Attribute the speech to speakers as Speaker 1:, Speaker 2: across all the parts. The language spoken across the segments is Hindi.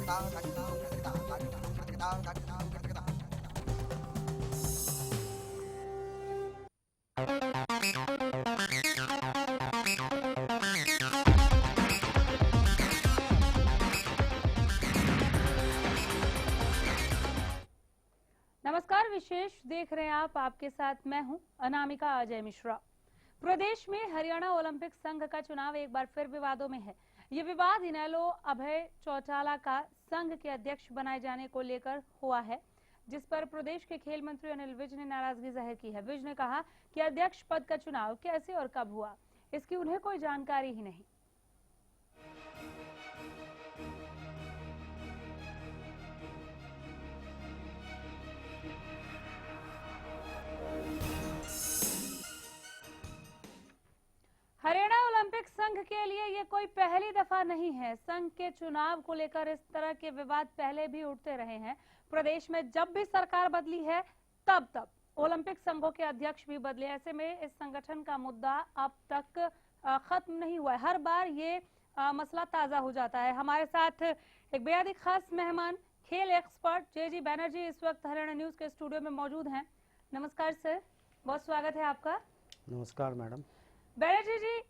Speaker 1: नमस्कार, विशेष देख रहे हैं आप। आपके साथ मैं हूं अनामिका अजय मिश्रा। प्रदेश में हरियाणा ओलंपिक संघ का चुनाव एक बार फिर विवादों में है। ये विवाद इनेलो अभय चौटाला का संघ के अध्यक्ष बनाए जाने को लेकर हुआ है, जिस पर प्रदेश के खेल मंत्री अनिल विज ने नाराजगी जाहिर की है। विज ने कहा कि अध्यक्ष पद का चुनाव कैसे और कब हुआ, इसकी उन्हें कोई जानकारी ही नहीं। हरियाणा ओलंपिक संघ के लिए ये कोई पहली दफा नहीं है। संघ के चुनाव को लेकर इस तरह के विवाद पहले भी उठते रहे हैं। प्रदेश में जब भी सरकार बदली है तब ओलंपिक संघों के अध्यक्ष भी बदले। ऐसे में इस संगठन का मुद्दा अब तक खत्म नहीं हुआ है। हर बार ये मसला ताजा हो जाता है। हमारे साथ एक बेहद ही खास मेहमान, खेल एक्सपर्ट जे.जी. बैनर्जी इस वक्त हरियाणा न्यूज के स्टूडियो में मौजूद हैं। नमस्कार सर, बहुत स्वागत है आपका।
Speaker 2: नमस्कार मैडम।
Speaker 1: बैनर्जी जी,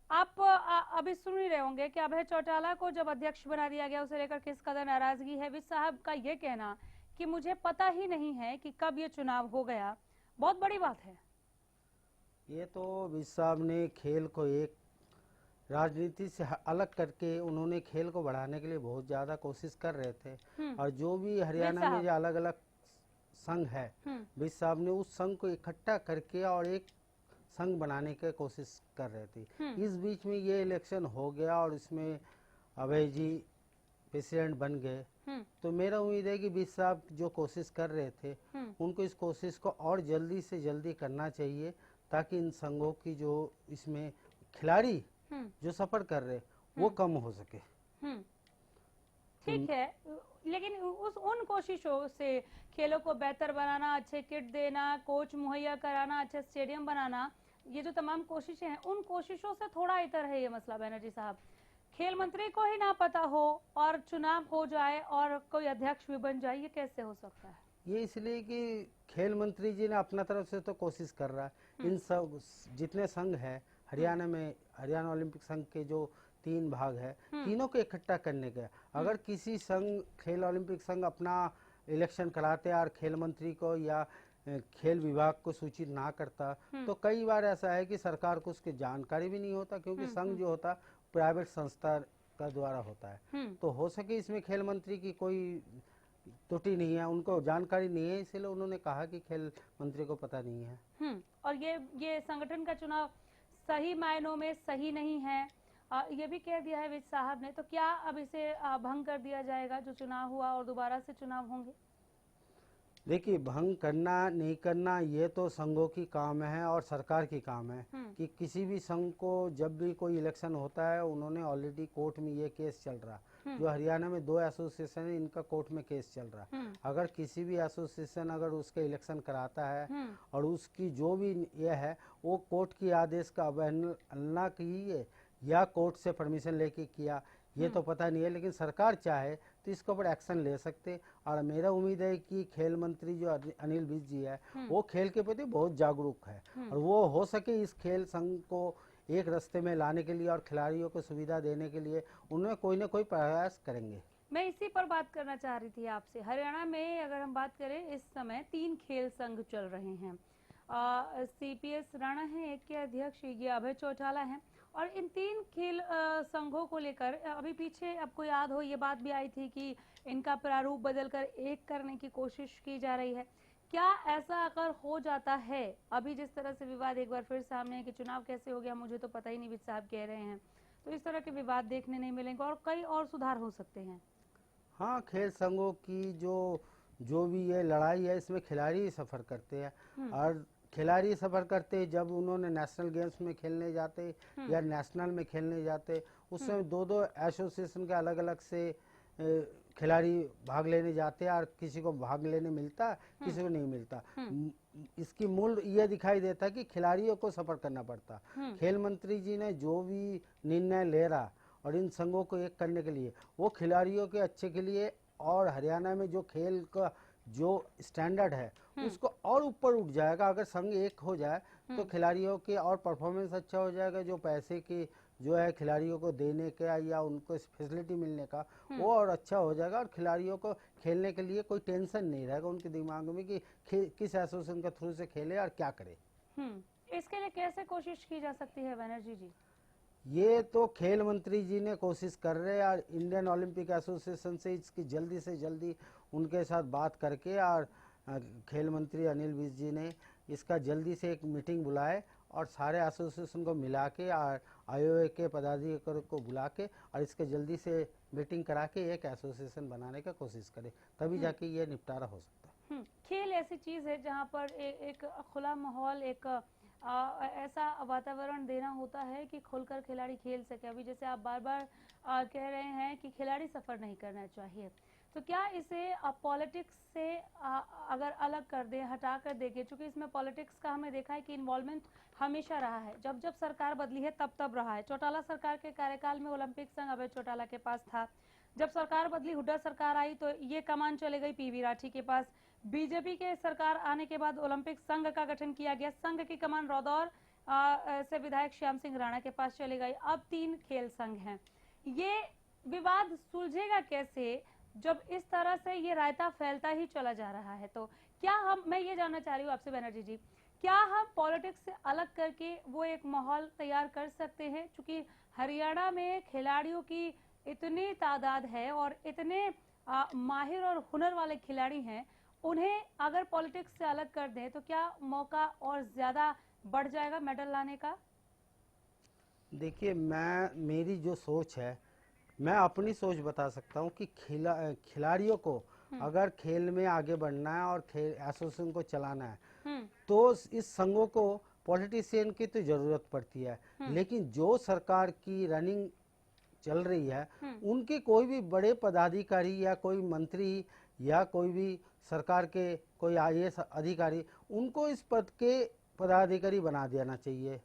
Speaker 1: आप अभी सुन ही रहे होंगे कि अभय चौटाला को जब अध्यक्ष बना दिया गया, उसे लेकर किस कदर नाराजगी है। विज साहब का ये कहना कि मुझे पता ही नहीं है कि कब ये चुनाव हो गया, बहुत बड़ी बात है।
Speaker 2: ये तो विज साहब ने खेल को एक राजनीति से अलग करके उन्होंने खेल को बढ़ाने के लिए बहुत ज्यादा कोशिश कर रहे थे। और जो भी हरियाणा में जो अलग अलग संघ है, विज साहब ने उस संघ को इकट्ठा करके और एक संघ बनाने की कोशिश कर रहे थे। इस बीच में ये इलेक्शन हो गया और इसमें अभय जी प्रेसिडेंट बन गए। तो मेरा उम्मीद है कि विज साहब जो कोशिश कर रहे थे, उनको इस कोशिश को और जल्दी से जल्दी करना चाहिए, ताकि इन संघों की जो इसमें खिलाड़ी जो सफर कर रहे वो कम हो सके।
Speaker 1: ठीक है, लेकिन उन कोशिशों से खेलों को बेहतर बनाना, अच्छे किट देना, कोच मुहैया कराना, अच्छे स्टेडियम बनाना, ये जो तमाम कोशिशें हैं, उन कोशिशों से थोड़ा इतर है ये मसला। बैनर्जी साहब, खेल मंत्री को ही ना पता हो और चुनाव हो जाए और कोई अध्यक्ष भी बन जाए, ये कैसे हो सकता है?
Speaker 2: ये इसलिए कि खेल मंत्री जी ने अपना तरफ से तो कोशिश कर रहा है। इन सब जितने संघ है हरियाणा में, हरियाणा ओलंपिक संघ के जो 3 भाग है, तीनों को इकट्ठा करने का। अगर किसी संघ, खेल ओलंपिक संघ अपना इलेक्शन कराते और खेल मंत्री को या खेल विभाग को सूचित ना करता, तो कई बार ऐसा है कि सरकार को उसकी जानकारी भी नहीं होता, क्योंकि संघ जो होता प्राइवेट संस्था का द्वारा होता है। तो हो सके इसमें खेल मंत्री की कोई त्रुटि नहीं है, उनको जानकारी नहीं है, इसलिए उन्होंने कहा कि खेल मंत्री को पता नहीं है।
Speaker 1: और ये संगठन का चुनाव सही मायनों में सही नहीं है, ये भी कह दिया है विज साहब ने। तो क्या अब इसे भंग कर दिया जाएगा जो चुनाव हुआ, और दोबारा से चुनाव होंगे?
Speaker 2: देखिए, भंग करना नहीं करना ये तो संघों की काम है और सरकार की काम है कि किसी भी संघ को जब भी कोई इलेक्शन होता है, उन्होंने ऑलरेडी कोर्ट में ये केस चल रहा, जो हरियाणा में 2 एसोसिएशन है, इनका कोर्ट में केस चल रहा। अगर किसी भी एसोसिएशन अगर उसके इलेक्शन कराता है और उसकी जो भी ये है वो कोर्ट की आदेश का अवहेलना की है या कोर्ट से परमिशन लेके किया, ये तो पता नहीं है, लेकिन सरकार चाहे तो इसके ऊपर एक्शन ले सकते। और मेरा उम्मीद है कि खेल मंत्री जो अनिल विज जी है, वो खेल के प्रति बहुत जागरूक है और वो हो सके इस खेल संघ को एक रास्ते में लाने के लिए और खिलाड़ियों को सुविधा देने के लिए उन्हें कोई ना कोई प्रयास करेंगे।
Speaker 1: मैं इसी पर बात करना चाह रही थी आपसे। हरियाणा में अगर हम बात करें, इस समय 3 खेल संघ चल रहे हैं। CPS राणा है एक के अध्यक्ष, ये अभय चौटाला हैं। और इन 3 खेल संघों को लेकर अभी पीछे आपको याद हो ये बात भी आई थी कि इनका प्रारूप बदलकर एक करने की कोशिश की जा रही है। क्या ऐसा अगर हो जाता है, अभी जिस तरह से विवाद एक बार फिर सामने है कि चुनाव कैसे हो गया मुझे तो पता ही नहीं, विज साहब कह रहे हैं, तो इस तरह के विवाद देखने नहीं मिलेंगे और कई और सुधार हो सकते हैं?
Speaker 2: हाँ, खेल संघों की जो भी ये लड़ाई है, इसमें खिलाड़ी सफर करते हैं और खिलाड़ी सफर करते जब उन्होंने नेशनल गेम्स में खेलने जाते या नेशनल में खेलने जाते, उसमें 2-2 एसोसिएशन के अलग अलग से खिलाड़ी भाग लेने जाते हैं और किसी को भाग लेने मिलता, किसी को नहीं मिलता। इसकी मूल ये दिखाई देता कि खिलाड़ियों को सफर करना पड़ता। खेल मंत्री जी ने जो भी निर्णय ले रहा और इन संघों को एक करने के लिए, वो खिलाड़ियों के अच्छे के लिए, और हरियाणा में जो खेल का जो स्टैंडर्ड है उसको और ऊपर उठ जाएगा। अगर संघ एक हो जाए तो खिलाड़ियों के और परफॉर्मेंस अच्छा हो जाएगा, जो पैसे की जो है खिलाड़ियों को देने का या उनको फैसिलिटी मिलने का वो और अच्छा हो जाएगा, और खिलाड़ियों को खेलने के लिए कोई टेंशन नहीं रहेगा उनके दिमाग में कि किस एसोसिएशन के थ्रू से खेले और क्या करे।
Speaker 1: इसके लिए कैसे कोशिश की जा सकती है बनर्जी जी?
Speaker 2: ये तो खेल मंत्री जी ने कोशिश कर रहे हैं, और इंडियन ओलंपिक एसोसिएशन से इसकी जल्दी से जल्दी उनके साथ बात करके, और खेल मंत्री अनिल विज जी ने इसका जल्दी से एक मीटिंग बुलाए और सारे एसोसिएशन को मिला के और आईओए के पदाधिकारियों को बुला के और इसके जल्दी से मीटिंग करा के एक एसोसिएशन बनाने का कोशिश करे, तभी जाके ये निपटारा हो सकता है।
Speaker 1: खेल ऐसी चीज है जहाँ पर एक खुला माहौल, एक ऐसा वातावरण देना होता है कि खुलकर खिलाड़ी खेल सके। अभी जैसे आप बार बार कह रहे हैं कि खिलाड़ी सफर नहीं करना चाहिए, तो क्या इसे पॉलिटिक्स से अगर अलग कर दें, हटा कर देंगे? क्योंकि इसमें पॉलिटिक्स का हमने देखा है कि इन्वॉल्वमेंट हमेशा रहा है, जब जब सरकार बदली है तब तब रहा है। चौटाला सरकार के कार्यकाल में ओलंपिक संघ अभय चौटाला के पास था, जब सरकार बदली, हुड्डा सरकार आई तो ये कमान चले गई पीवी राठी के पास। बीजेपी के सरकार आने के बाद ओलंपिक संघ का गठन किया गया, संघ की कमान रौदौर से विधायक श्याम सिंह राणा के पास चले गई। अब 3 खेल संघ हैं। ये विवाद सुलझेगा कैसे जब इस तरह से ये रायता फैलता ही चला जा रहा है? तो क्या मैं ये जानना चाह रही हूँ आपसे बनर्जी जी, क्या हम पॉलिटिक्स से अलग करके वो एक माहौल तैयार कर सकते हैं? क्योंकि हरियाणा में खिलाड़ियों की इतनी तादाद है और इतने माहिर और हुनर वाले खिलाड़ी हैं, उन्हें अगर पॉलिटिक्स से अलग कर दें तो क्या मौका और ज्यादा बढ़ जाएगा मेडल लाने का?
Speaker 2: देखिए, मेरी जो सोच है, मैं अपनी सोच बता सकता हूँ कि खिलाड़ियों को अगर खेल में आगे बढ़ना है और खेल एसोसिएशन को चलाना है तो इस संघों को पॉलिटिशियन की तो जरूरत पड़ती है, लेकिन जो सरकार की रनिंग चल रही है उनके कोई भी बड़े पदाधिकारी या कोई मंत्री या कोई भी सरकार के कोई आईएएस अधिकारी, उनको इस पद के पदाधिकारी बना देना चाहिए,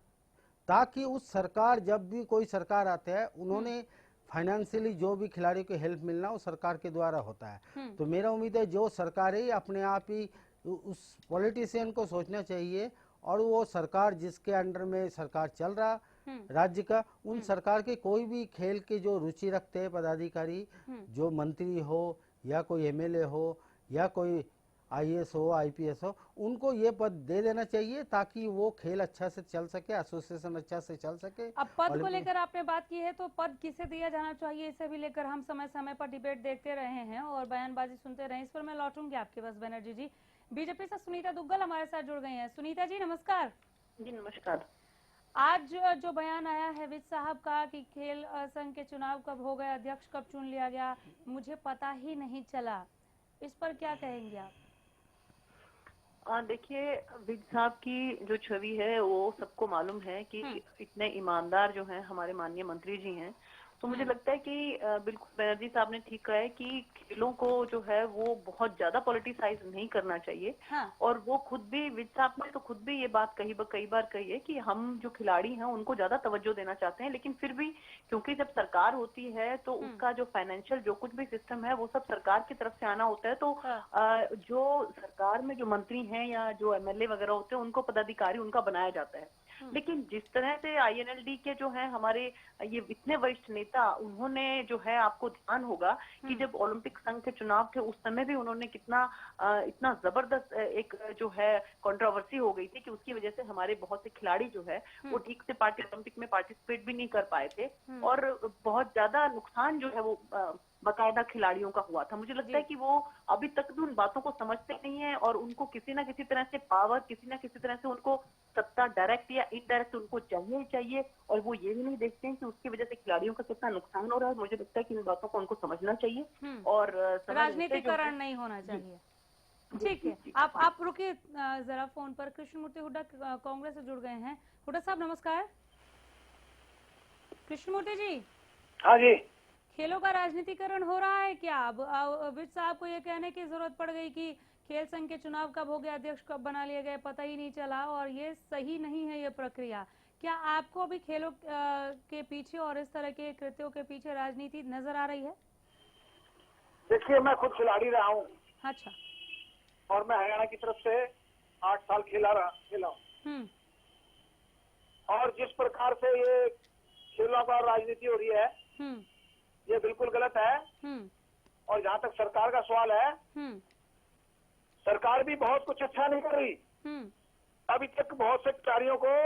Speaker 2: ताकि उस सरकार, जब भी कोई सरकार आते हैं, उन्होंने फाइनेंशियली जो भी खिलाड़ियों को हेल्प मिलना वो सरकार के द्वारा होता है। तो मेरा उम्मीद है जो सरकार है अपने आप ही उस पॉलिटिशियन को सोचना चाहिए, और वो सरकार जिसके अंडर में सरकार चल रहा राज्य का, उन सरकार के कोई भी खेल के जो रुचि रखते हैं पदाधिकारी, जो मंत्री हो या कोई एमएलए हो या कोई आईएएस हो आईपीएस हो, उनको ये पद दे देना चाहिए ताकि वो खेल अच्छा से चल सके, एसोसिएशन अच्छा से चल सके।
Speaker 1: अब पद को लेकर आपने बात की है, तो पद किसे दिया जाना चाहिए, इसे भी लेकर हम समय समय पर डिबेट देखते रहे हैं और बयानबाजी सुनते रहे। इस पर मैं लौटूंगी आपके पास बनर्जी जी। बीजेपी से सुनीता दुग्गल हमारे साथ जुड़ गई हैं। सुनीता जी नमस्कार।
Speaker 3: जी नमस्कार।
Speaker 1: आज जो बयान आया है विज साहब का कि खेल संघ के चुनाव कब हो गए, अध्यक्ष कब चुन लिया गया, मुझे पता ही नहीं चला, इस पर क्या कहेंगे आप?
Speaker 3: देखिए, विज साहब की जो छवि है वो सबको मालूम है कि इतने ईमानदार जो हैं हमारे माननीय मंत्री जी हैं, तो मुझे लगता है कि बिल्कुल बनर्जी साहब ने ठीक कहा है कि खेलों को जो है वो बहुत ज्यादा पॉलिटिसाइज नहीं करना चाहिए। और वो खुद भी, विज साहब ने तो खुद भी ये बात कई बार कही है कि हम जो खिलाड़ी हैं उनको ज्यादा तवज्जो देना चाहते हैं, लेकिन फिर भी क्योंकि जब सरकार होती है तो उसका जो फाइनेंशियल जो कुछ भी सिस्टम है वो सब सरकार की तरफ से आना होता है। तो जो सरकार में जो मंत्री हैं या जो एमएलए वगैरह होते हैं उनको पदाधिकारी उनका बनाया जाता है, लेकिन जिस तरह से आईएनएलडी के जो है हमारे ये इतने वरिष्ठ नेता, उन्होंने जो है, आपको ध्यान होगा कि जब ओलंपिक संघ के चुनाव थे उस समय भी उन्होंने कितना इतना जबरदस्त एक जो है कंट्रोवर्सी हो गई थी कि उसकी वजह से हमारे बहुत से खिलाड़ी जो है वो ठीक से ओलंपिक में पार्टिसिपेट भी नहीं कर पाए थे और बहुत ज्यादा नुकसान जो है वो बाकायदा खिलाड़ियों का हुआ था। मुझे लगता है कि वो अभी तक भी उन बातों को समझते नहीं है और उनको किसी ना किसी तरह से पावर, किसी ना किसी तरह से उनको सत्ता डायरेक्ट या इनडायरेक्ट उनको चाहिए ही चाहिए, और वो ये भी नहीं देखते हैं कि उसकी वजह से खिलाड़ियों का कितना नुकसान हो रहा है। मुझे लगता है कि इन बातों को उनको समझना चाहिए और
Speaker 1: राजनीतिकरण नहीं होना चाहिए। ठीक है, आप रुकिए जरा फोन पर। कृष्णमूर्ति हुड्डा कांग्रेस से जुड़ गए हैं। हुड्डा साहब नमस्कार। कृष्णमूर्ति जी।
Speaker 4: हाँ जी।
Speaker 1: खेलों का राजनीतिकरण हो रहा है क्या? अब विज साहब को ये कहने की जरूरत पड़ गई कि खेल संघ के चुनाव कब हो गया, अध्यक्ष कब बना लिया गया, पता ही नहीं चला, और ये सही नहीं है ये प्रक्रिया। क्या आपको अभी खेलों के पीछे और इस तरह के कृत्यों के पीछे राजनीति नजर आ रही है?
Speaker 4: देखिए, मैं खुद खिलाड़ी रहा हूँ
Speaker 1: अच्छा।
Speaker 4: और मैं हरियाणा की तरफ से 8 साल खेला हूँ। और जिस प्रकार से ये खेलों का राजनीति हो रही है, ये बिल्कुल गलत है। और जहाँ तक सरकार का सवाल है, सरकार भी बहुत कुछ अच्छा नहीं कर रही। अभी तक बहुत से खिलाड़ियों को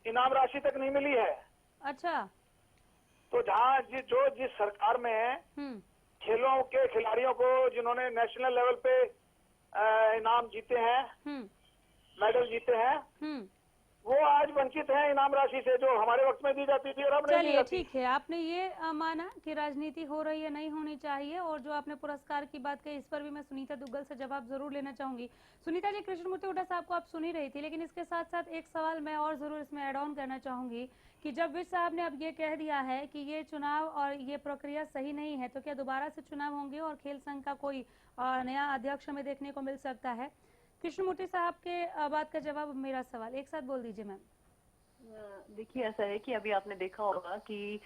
Speaker 4: इनाम राशि तक नहीं मिली है।
Speaker 1: अच्छा।
Speaker 4: तो जहाँ जिस सरकार में है, खेलों के खिलाड़ियों को जिन्होंने नेशनल लेवल पे इनाम जीते हैं, मेडल जीते हैं, वो आज वंचित हैं इनाम राशि से, जो हमारे वक्त में दी जाती थी और अब नहीं दी
Speaker 1: चलिए
Speaker 4: जाती।
Speaker 1: ठीक है, आपने ये माना कि राजनीति हो रही है, नहीं होनी चाहिए। और जो आपने पुरस्कार की बात कही, इस पर भी मैं सुनीता दुग्गल से जवाब जरूर लेना चाहूंगी। सुनीता जी, कृष्णमूर्ति हुड्डा साहब को आप सुन ही रही थी, लेकिन इसके साथ साथ एक सवाल मैं और जरूर इसमें ऐड ऑन करना चाहूंगी कि जब विज साहब ने अब ये कह दिया है कि ये चुनाव और ये प्रक्रिया सही नहीं है, तो क्या दोबारा से चुनाव होंगे और खेल संघ का कोई नया अध्यक्ष हमें देखने को मिल सकता है? कृष्णमूर्ति साहब के बात का जवाब, मेरा सवाल एक साथ बोल दीजिए मैम।
Speaker 3: देखिए, ऐसा है कि अभी आपने देखा होगा कि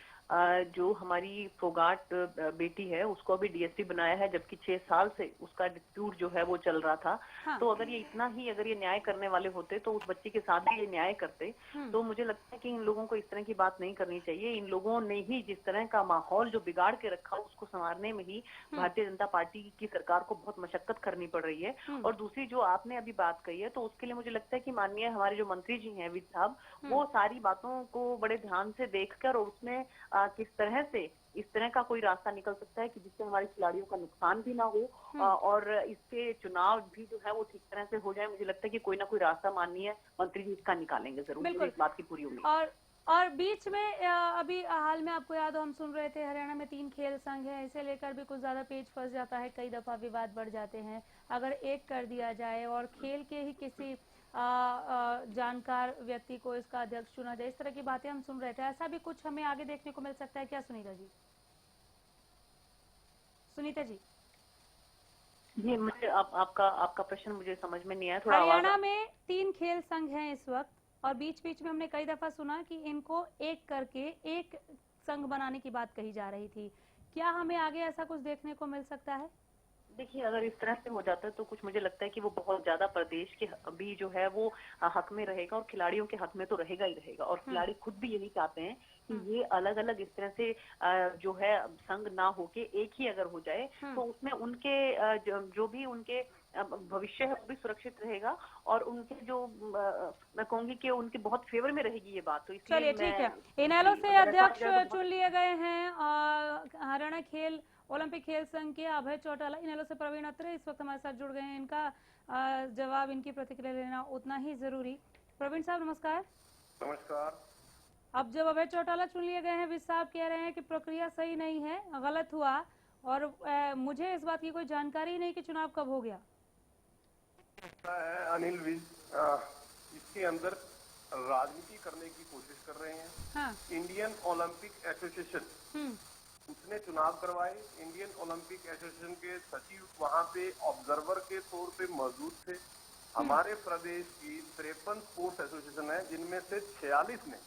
Speaker 3: जो हमारी फोगाट बेटी है, उसको अभी डीएसपी बनाया है, जबकि 6 साल से उसका डिस्प्यूट जो है वो चल रहा था।
Speaker 1: हाँ।
Speaker 3: तो अगर ये इतना ही अगर ये न्याय करने वाले होते तो उस बच्ची के साथ भी ये न्याय करते। तो मुझे लगता है कि इन लोगों को इस तरह की बात नहीं करनी चाहिए। इन लोगों ने ही जिस तरह का माहौल जो बिगाड़ के रखा, उसको संवारने में ही भारतीय जनता पार्टी की सरकार को बहुत मशक्कत करनी पड़ रही है। और दूसरी जो आपने अभी बात कही है, तो उसके लिए मुझे लगता है कि माननीय हमारे जो मंत्री जी हैं विज साहब, वो सारी बातों को बड़े ध्यान से देखकर और उसमें किस तरह से इस तरह का कोई रास्ता निकल सकता है कि जिससे हमारे खिलाड़ियों का नुकसान भी ना हो और इसके चुनाव भी जो है वो ठीक तरह से हो जाए। मुझे लगता है कि कोई ना कोई रास्ता माननीय मंत्री जी इसका निकालेंगे जरूर, मुझे इस बात की पूरी उम्मीद।
Speaker 1: और बीच में अभी हाल में आपको याद हो, हम सुन रहे थे हरियाणा में 3 खेल संघ है, इसे लेकर भी कुछ ज्यादा पेच फंस जाता है, कई दफा विवाद बढ़ जाते हैं। अगर एक कर दिया जाए और खेल के ही किसी जानकार व्यक्ति को इसका अध्यक्ष चुना जाए, इस तरह की बातें हम सुन रहे थे, ऐसा भी कुछ हमें आगे देखने को मिल सकता है क्या सुनीता जी? सुनीता जी
Speaker 3: जी, मुझे आपका प्रश्न मुझे समझ में नहीं आया, थोड़ा
Speaker 1: हरियाणा में 3 खेल संघ हैं इस वक्त, और बीच बीच में हमने कई दफा सुना कि इनको एक करके एक संघ बनाने की बात कही जा रही थी। क्या हमें आगे ऐसा कुछ देखने को मिल सकता है?
Speaker 3: देखिए, अगर इस तरह से हो जाता है तो कुछ मुझे लगता है कि वो बहुत ज्यादा प्रदेश के भी जो है वो हक में रहेगा और खिलाड़ियों के हक में तो रहेगा ही रहेगा। और खिलाड़ी खुद भी यही चाहते हैं कि ये अलग अलग इस तरह से जो है संघ ना होके एक ही अगर हो जाए तो उसमें उनके जो भी उनके भविष्य है वो भी सुरक्षित रहेगा और उनके जो मैं कहूंगी कि उनके बहुत फेवर में रहेगी ये बात। तो इसलिए
Speaker 1: चलिए ठीक है, इनेलो से अध्यक्ष चुन लिए गए हैं हरियाणा खेल ओलंपिक खेल संघ के अभय चौटाला। इनेलो से प्रवीण अत्रे इस वक्त हमारे साथ जुड़ गए हैं, इनका जवाब, इनकी प्रतिक्रिया लेना उतना ही जरूरी। प्रवीण साहब नमस्कार।
Speaker 4: नमस्कार।
Speaker 1: अब जब अभय चौटाला चुन लिए गए हैं, विज साहब कह रहे हैं कि प्रक्रिया सही नहीं है, गलत हुआ, और मुझे इस बात की कोई जानकारी नहीं कि चुनाव कब हो गया।
Speaker 5: है अनिल विज इसके अंदर राजनीति करने की कोशिश कर रहे हैं।
Speaker 1: हाँ।
Speaker 5: इंडियन ओलंपिक एसोसिएशन उसने चुनाव करवाए। इंडियन ओलंपिक एसोसिएशन के सचिव वहां पे ऑब्जर्वर के तौर पे मौजूद थे। हमारे प्रदेश की 53 स्पोर्ट्स एसोसिएशन है, जिनमें से 46 ने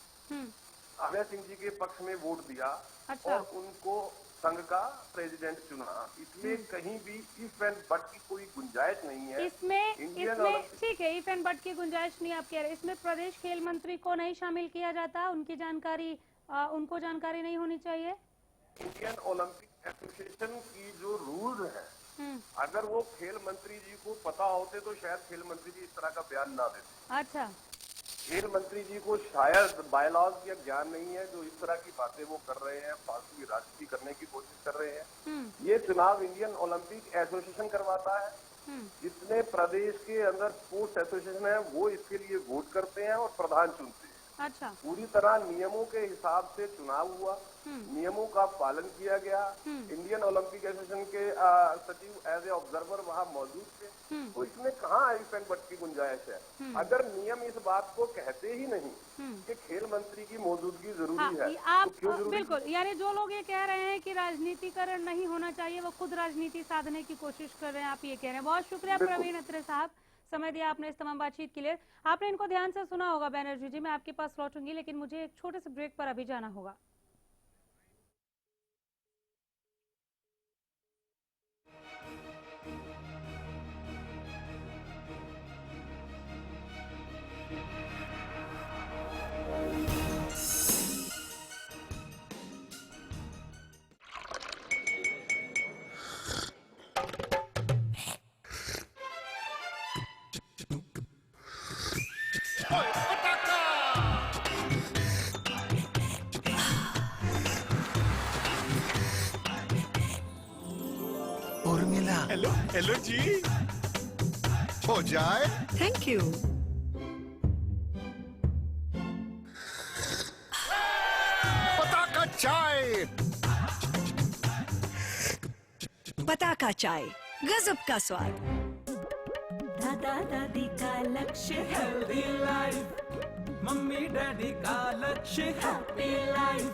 Speaker 5: अभय सिंह जी के पक्ष में वोट दिया।
Speaker 1: अच्छा।
Speaker 5: और उनको संघ का प्रेसिडेंट चुना। इसमें कहीं भी इफ एंड बट की कोई गुंजाइश नहीं है।
Speaker 1: इसमें ठीक है, इफ एंड बट की गुंजाइश नहीं आप कह रहे। इसमें प्रदेश खेल मंत्री को नहीं शामिल किया जाता, उनकी जानकारी उनको जानकारी नहीं होनी चाहिए।
Speaker 5: इंडियन ओलंपिक एसोसिएशन की जो रूल्स हैं, अगर वो खेल मंत्री जी को पता होते तो शायद खेल मंत्री जी इस तरह का बयान ना देते।
Speaker 1: अच्छा।
Speaker 5: खेल मंत्री जी को शायद बायलॉज का ज्ञान नहीं है, जो इस तरह की बातें वो कर रहे हैं, फालतू की राजनीति करने की कोशिश कर रहे हैं। ये चुनाव इंडियन ओलंपिक एसोसिएशन करवाता है। जितने प्रदेश के अंदर स्पोर्ट्स एसोसिएशन है वो इसके लिए वोट करते हैं और प्रधान चुनते हैं।
Speaker 1: अच्छा।
Speaker 5: पूरी तरह नियमों के हिसाब से चुनाव हुआ, नियमों का पालन किया गया। इंडियन ओलंपिक एसोसिएशन के सचिव एज ए ऑब्जर्वर वहां मौजूद थे। तो इसमें कहाँ इफ एंड बट की गुंजाइश है? अगर नियम इस बात को कहते ही नहीं कि खेल मंत्री की मौजूदगी जरूरी है,
Speaker 1: आप
Speaker 5: तो क्यों जरूरी?
Speaker 1: बिल्कुल, यानी जो लोग ये कह रहे हैं कि राजनीतिकरण नहीं होना चाहिए, वो खुद राजनीति साधने की कोशिश कर रहे हैं, आप ये कह रहे हैं। बहुत शुक्रिया प्रवीण अत्रे साहब। समय दिया आपने इस तमाम बातचीत के लिए। आपने इनको ध्यान से सुना होगा बैनर्जी जी, मैं आपके पास लौटूंगी, लेकिन मुझे एक छोटे से ब्रेक पर अभी जाना होगा।
Speaker 6: उर्मिला,
Speaker 7: हेलो हेलो जी, हो जाए।
Speaker 6: Thank you.
Speaker 7: पताका चाय,
Speaker 6: पताका चाय, गजब का स्वाद।
Speaker 8: दादा दादी का लक्ष्य हेल्दी लाइफ, मम्मी डैडी का लक्ष्य हैप्पी लाइफ,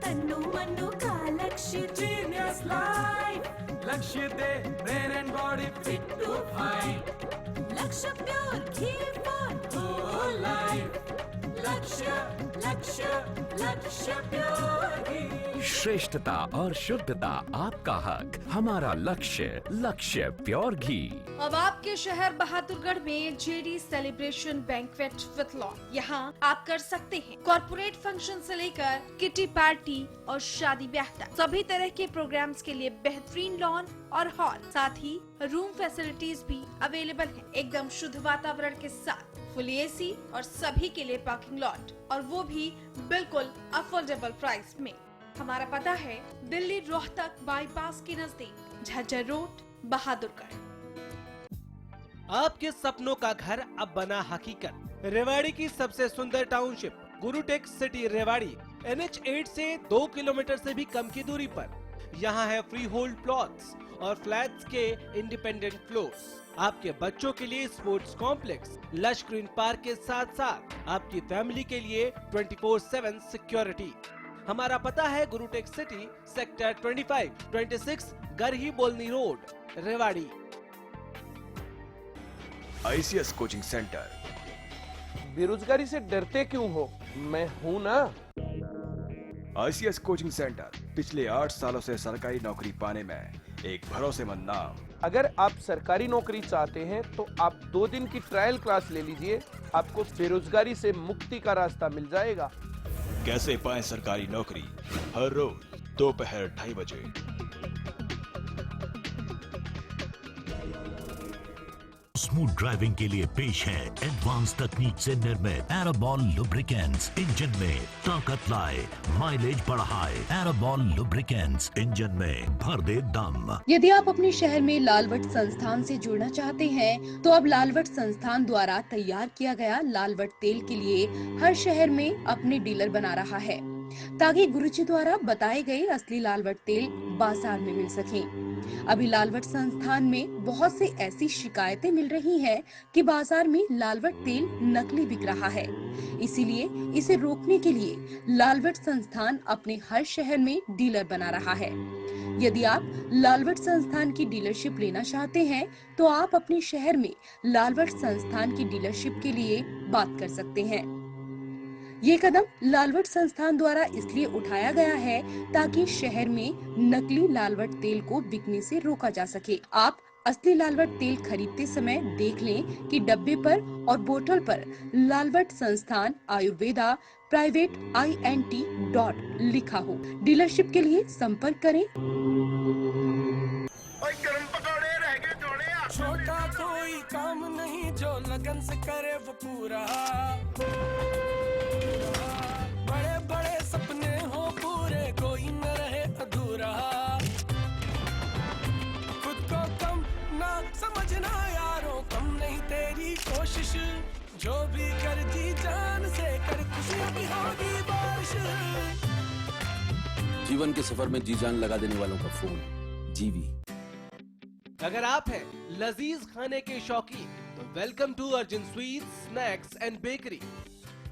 Speaker 8: तन्नू मन्नू का लक्ष्य genius life, Lakshya the brain and body fit to fight, Lakshya pure ghee for whole life, Lakshya Lakshya लक्ष्य प्योर घी।
Speaker 9: श्रेष्ठता और शुद्धता आपका हक, हमारा लक्ष्य, लक्ष्य प्योर घी।
Speaker 10: अब आपके शहर बहादुरगढ़ में JD celebration banquet with lawn. यहाँ आप कर सकते हैं कॉर्पोरेट फंक्शन से लेकर किटी पार्टी और शादी ब्याह तक। सभी तरह के प्रोग्राम्स के लिए बेहतरीन लॉन और हॉल, साथ ही रूम फैसिलिटीज भी अवेलेबल है, एकदम शुद्ध वातावरण के साथ, फुल एसी और सभी के लिए पार्किंग लॉट, और वो भी बिल्कुल अफोर्डेबल प्राइस में। हमारा पता है दिल्ली रोहतक बाईपास के नजदीक, झज्जर रोड, बहादुरगढ़।
Speaker 11: आपके सपनों का घर अब बना हकीकत। रेवाड़ी की सबसे सुंदर टाउनशिप गुरुटेक सिटी रेवाड़ी NH 8 से 2 किलोमीटर से भी कम की दूरी पर। यहाँ है फ्री होल्ड प्लॉट्स और फ्लैट्स के इंडिपेंडेंट फ्लोर्स। आपके बच्चों के लिए sports complex, lush green park के साथ साथ आपकी फैमिली के लिए 24/7 सिक्योरिटी। हमारा पता है गुरुटेक सिटी, सेक्टर 25, 26, गरही बोलनी road, Rewari.
Speaker 12: ICS coaching centre.
Speaker 13: बेरोजगारी से डरते क्यों हो, मैं हूँ ना।
Speaker 12: ICS कोचिंग सेंटर पिछले 8 सालों से सरकारी नौकरी पाने में एक भरोसेमंद नाम।
Speaker 13: अगर आप सरकारी नौकरी चाहते हैं तो आप 2 दिन की ट्रायल क्लास ले लीजिए, आपको बेरोजगारी से मुक्ति का रास्ता मिल जाएगा।
Speaker 12: कैसे पाएं सरकारी नौकरी? हर रोज दोपहर 2:30 बजे।
Speaker 14: स्मूथ ड्राइविंग के लिए पेश है एडवांस तकनीक से निर्मित एरोबॉल लुब्रिकेंट्स। इंजन में ताकत लाए, माइलेज बढ़ाए। एरोबॉल लुब्रिकेंट्स, इंजन में भर दे दम।
Speaker 15: यदि आप अपने शहर में लालवट संस्थान से जुड़ना चाहते हैं तो अब लालवट संस्थान द्वारा तैयार किया गया लालवट तेल के लिए हर शहर में अपने डीलर बना रहा है, ताकि गुरुजी द्वारा बताए गए असली लालवट तेल बाजार में मिल सके। अभी लालवट संस्थान में बहुत से ऐसी शिकायतें मिल रही हैं कि बाजार में लालवट तेल नकली बिक रहा है। इसीलिए इसे रोकने के लिए लालवट संस्थान अपने हर शहर में डीलर बना रहा है। यदि आप लालवट संस्थान की डीलरशिप लेना चाहते हैं तो आप अपने शहर में लालवट संस्थान की डीलरशिप के लिए बात कर सकते हैं। ये कदम लालवट संस्थान द्वारा इसलिए उठाया गया है ताकि शहर में नकली लालवट तेल को बिकने से रोका जा सके। आप असली लालवट तेल खरीदते समय देख लें कि डब्बे पर और बोतल पर लालवट संस्थान आयुर्वेदा प्राइवेट INT लिखा हो। डीलरशिप के लिए संपर्क करें।
Speaker 8: छोटा कोई काम नहीं जो लगन से करे वो पूरा, बड़े बड़े सपने हो पूरे, कोई न रहे अधूरा। खुद को कम ना समझना यारों, कम नहीं तेरी कोशिश, जो भी कर जी जान से कर, खुशियां भी होगी बारिश।
Speaker 16: जीवन के सफर में जी जान लगा देने वालों का फोन जीवी।
Speaker 11: अगर आप हैं लजीज खाने के शौकीन तो welcome to Arjun sweets, snacks and bakery.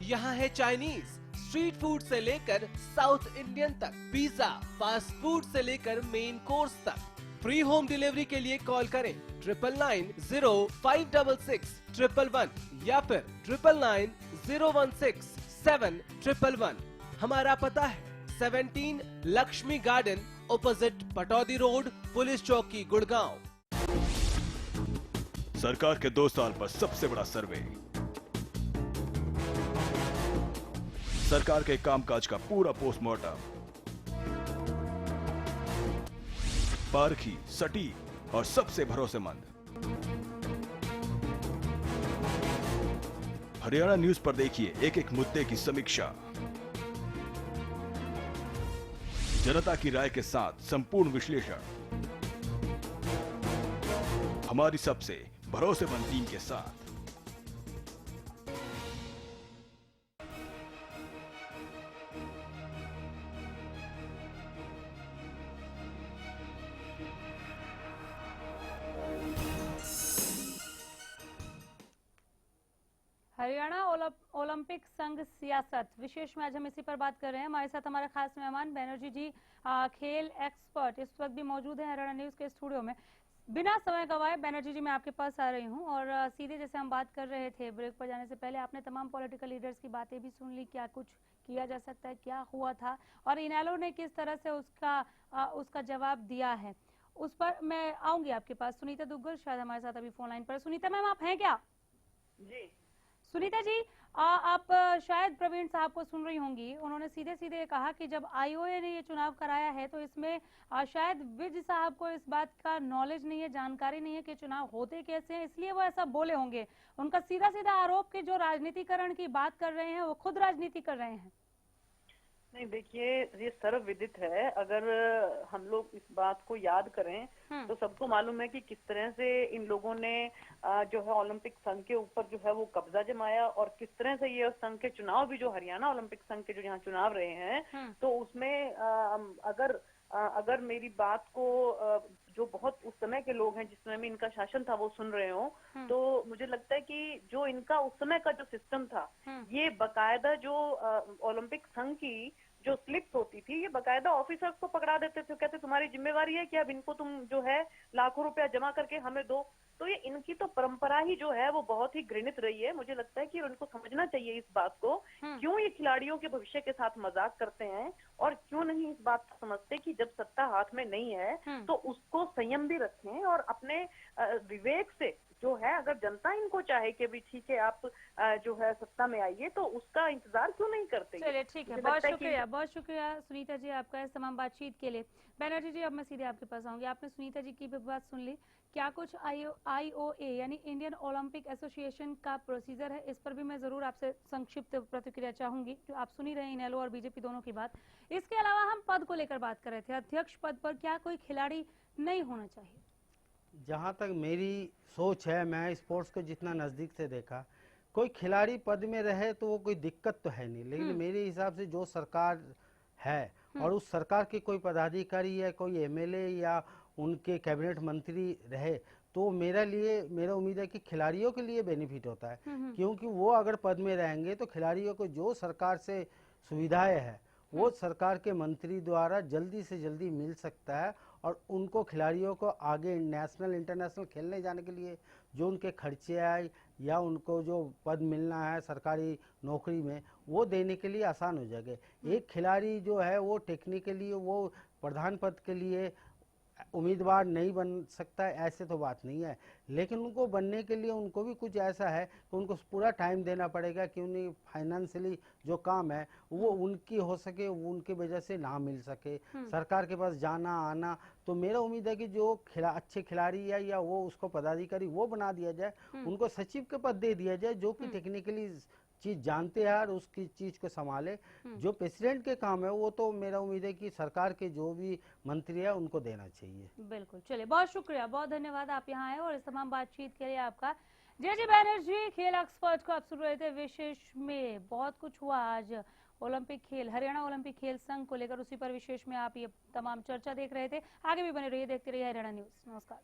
Speaker 11: यहाँ है चाइनीज, स्ट्रीट फूड से लेकर साउथ इंडियन तक, पिज्जा, फास्ट फूड से लेकर मेन कोर्स तक, फ्री होम डिलीवरी के लिए कॉल करें 9990566111 या फिर 9990167111। हमारा पता है 17 Lakshmi garden, opposite Pataudi road, police चौकी, गुड़गांव।
Speaker 12: सरकार के 2 साल पर सबसे बड़ा सर्वे, सरकार के कामकाज का पूरा पोस्टमार्टम, पारखी, सटीक और सबसे भरोसेमंद। हरियाणा न्यूज पर देखिए एक एक मुद्दे की समीक्षा, जनता की राय के साथ संपूर्ण विश्लेषण, हमारी सबसे भरोसेमंद टीम के साथ।
Speaker 1: हरियाणा ओलंपिक संघ सियासत विशेष में आज हम इसी पर बात कर रहे हैं। हमारे साथ हमारा खास मेहमान बैनर्जी जी, खेल एक्सपर्ट, इस वक्त भी मौजूद है हरियाणा न्यूज के स्टूडियो में। बिना समय गवाए बैनर्जी जी मैं आपके पास आ रही हूं और सीधे जैसे हम बात कर रहे थे ब्रेक पर जाने से पहले, आपने तमाम पॉलिटिकल लीडर्स की बातें भी सुन ली, क्या कुछ किया जा सकता है, क्या हुआ था और इनेलो ने किस तरह से उसका जवाब दिया है, उस पर मैं आऊंगी आपके पास। सुनीता दुग्गल शायद हमारे साथ अभी फोन लाइन पर। सुनीता मैम आप हैं क्या?
Speaker 3: जी
Speaker 1: सुनीता जी, आप शायद प्रवीण साहब को सुन रही होंगी, उन्होंने सीधे सीधे कहा कि जब आईओए ने ये चुनाव कराया है तो इसमें शायद विज साहब को इस बात का नॉलेज नहीं है, जानकारी नहीं है कि चुनाव होते कैसे हैं, इसलिए वो ऐसा बोले होंगे। उनका सीधा सीधा आरोप कि जो राजनीतिकरण की बात कर रहे हैं वो खुद राजनीति कर रहे हैं।
Speaker 3: नहीं, देखिए ये सर्वविदित है। अगर हम लोग इस बात को याद करें तो सबको मालूम है कि किस तरह से इन लोगों ने जो है ओलंपिक संघ के ऊपर जो है वो कब्जा जमाया और किस तरह से ये संघ के चुनाव भी, जो हरियाणा ओलंपिक संघ के जो यहाँ चुनाव रहे हैं, तो उसमें अगर मेरी बात को जो बहुत उस समय के लोग हैं जिस समय में इनका शासन था वो सुन रहे हो, तो मुझे लगता है कि जो इनका उस समय का जो सिस्टम था, ये बकायदा जो ओलंपिक संघ की जो स्लिप्स होती थी, ये बकायदा ऑफिसर्स को पकड़ा देते थे, कहते तुम्हारी जिम्मेवारी है कि अब इनको तुम जो है लाखों रुपया जमा करके हमें दो। तो ये इनकी तो परंपरा ही जो है वो बहुत ही घृणित रही है। मुझे लगता है कि उनको समझना चाहिए इस बात को, क्यों ये खिलाड़ियों के भविष्य के साथ मजाक करते हैं और क्यों नहीं इस बात को समझते कि जब सत्ता हाथ में नहीं है तो उसको संयम भी रखें और अपने विवेक से जो है, अगर जनता इनको चाहे कि भी ठीक है आप जो है सत्ता में आइए, तो उसका इंतजार क्यों नहीं करते।
Speaker 1: चलिए ठीक है, बहुत शुक्रिया सुनीता जी आपका इस तमाम बातचीत के लिए। बैनर्जी जी अब मैं सीधे आपके पास आऊंगी। आपने सुनीता जी की भी बात सुन ली, क्या कुछ आईओए यानी इंडियन ओलंपिक एसोसिएशन का प्रोसीजर है, इस पर भी मैं जरूर आपसे संक्षिप्त प्रतिक्रिया चाहूंगी। जो आप सुनी रहे इनेलो और बीजेपी दोनों की बात। इसके अलावा हम पद को लेकर बात कर रहे थे, अध्यक्ष पद पर क्या कोई खिलाड़ी नहीं होना चाहिए?
Speaker 2: जहाँ तक मेरी सोच है, मैं स्पोर्ट्स को जितना नज़दीक से देखा, कोई खिलाड़ी पद में रहे तो वो कोई दिक्कत तो है नहीं, लेकिन मेरे हिसाब से जो सरकार है और उस सरकार के कोई पदाधिकारी या कोई एमएलए या उनके कैबिनेट मंत्री रहे तो मेरा उम्मीद है कि खिलाड़ियों के लिए बेनिफिट होता है, क्योंकि वो अगर पद में रहेंगे तो खिलाड़ियों को जो सरकार से सुविधाएं हैं वो सरकार के मंत्री द्वारा जल्दी से जल्दी मिल सकता है और उनको खिलाड़ियों को आगे नेशनल इंटरनेशनल खेलने जाने के लिए जो उनके खर्चे आए या उनको जो पद मिलना है सरकारी नौकरी में वो देने के लिए आसान हो जाएगा। एक खिलाड़ी जो है वो टेक्निकली वो प्रधान पद के लिए उम्मीदवार नहीं बन सकता है, ऐसे तो बात नहीं है, लेकिन उनको बनने के लिए उनको भी कुछ ऐसा है कि उनको पूरा टाइम देना पड़ेगा कि उन्हें फाइनेंशियली जो काम है वो उनकी हो सके, वो उनकी वजह से ना मिल सके, सरकार के पास जाना आना। तो मेरा उम्मीद है कि जो अच्छे खिलाड़ी है या वो उसको पदाधिकारी वो बना दिया जाए, उनको सचिव के पद दे दिया जाए जो कि टेक्निकली चीज जानते हैं और उसकी चीज को संभाले। जो प्रेसिडेंट के काम है वो तो मेरा उम्मीद है कि सरकार के जो भी मंत्री है उनको देना चाहिए।
Speaker 1: बिल्कुल, चलिए बहुत शुक्रिया, बहुत धन्यवाद आप यहाँ आए और इस तमाम बातचीत के लिए आपका। जे बैनर्जी खेल एक्सपर्ट को आप सुन रहे थे। विशेष में बहुत कुछ हुआ आज ओलंपिक खेल, हरियाणा ओलंपिक खेल संघ को लेकर, उसी पर विशेष में आप ये तमाम चर्चा देख रहे थे। आगे भी बने रहिए, देखते रहिए हरियाणा न्यूज। नमस्कार।